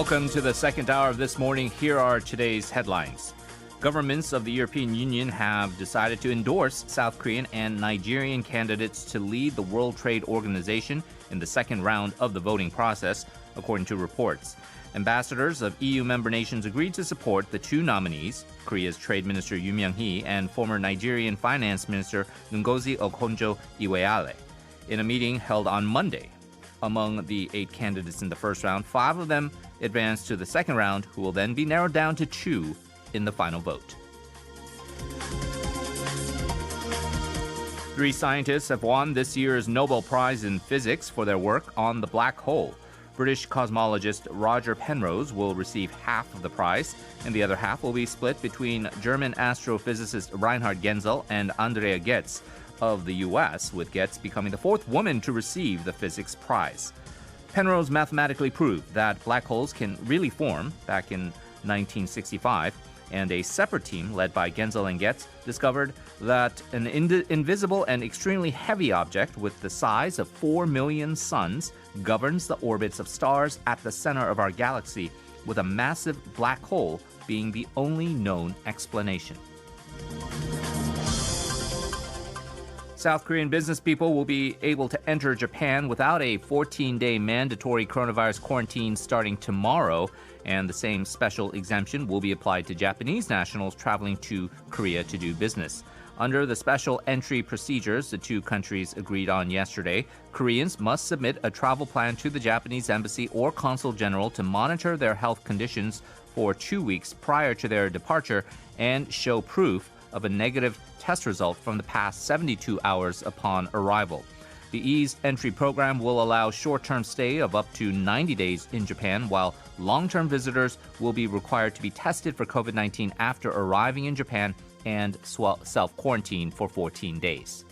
Welcome to the second hour of This Morning. Here are today's headlines. Governments of the European Union have decided to endorse South Korean and Nigerian candidates to lead the World Trade Organization in the second round of the voting process, according to reports. Ambassadors of EU member nations agreed to support the two nominees, Korea's Trade Minister Yoon Myung-hee and former Nigerian Finance Minister Ngozi Okonjo-Iweala. In a meeting held on Monday, among the 8 candidates in the first round, 5 of them advanced to the second round, who will then be narrowed down to 2 in the final vote. 3 scientists have won this year's Nobel Prize in Physics for their work on the black hole. British cosmologist Roger Penrose will receive half of the prize, and the other half will be split between German astrophysicist Reinhard Genzel and Andrea of the U.S., with Ghez becoming the 4th woman to receive the physics prize. Penrose mathematically proved that black holes can really form back in 1965, and a separate team led by Genzel and Ghez discovered that an invisible and extremely heavy object with the size of 4 million suns governs the orbits of stars at the center of our galaxy, with a massive black hole being the only known explanation. South Korean business people will be able to enter Japan without a 14-day mandatory coronavirus quarantine starting tomorrow, and the same special exemption will be applied to Japanese nationals traveling to Korea to do business. Under the special entry procedures the two countries agreed on yesterday, Koreans must submit a travel plan to the Japanese embassy or consul general to monitor their health conditions for 2 weeks prior to their departure and show proof of a negative test result from the past 72 hours upon arrival. The eased entry program will allow short-term stay of up to 90 days in Japan, while long-term visitors will be required to be tested for COVID-19 after arriving in Japan and self-quarantine for 14 days.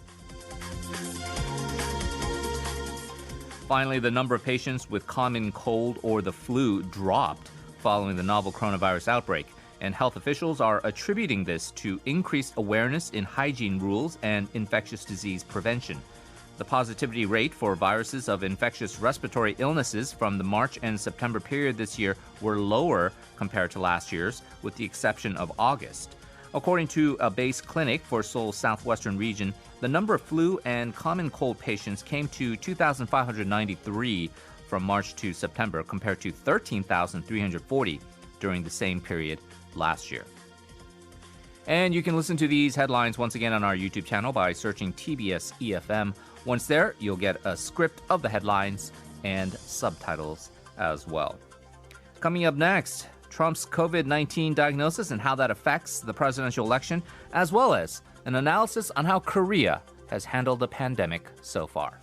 Finally, the number of patients with common cold or the flu dropped following the novel coronavirus outbreak, and health officials are attributing this to increased awareness in hygiene rules and infectious disease prevention. The positivity rate for viruses of infectious respiratory illnesses from the March and September period this year were lower compared to last year's, with the exception of August. According to a base clinic for Seoul's southwestern region, the number of flu and common cold patients came to 2,593 from March to September, compared to 13,340 during the same period last year. And you can listen to these headlines once again on our YouTube channel by searching TBS eFM. Once there, you'll get a script of the headlines and subtitles as well. Coming up next, Trump's COVID-19 diagnosis and how that affects the presidential election, as well as an analysis on how Korea has handled the pandemic so far.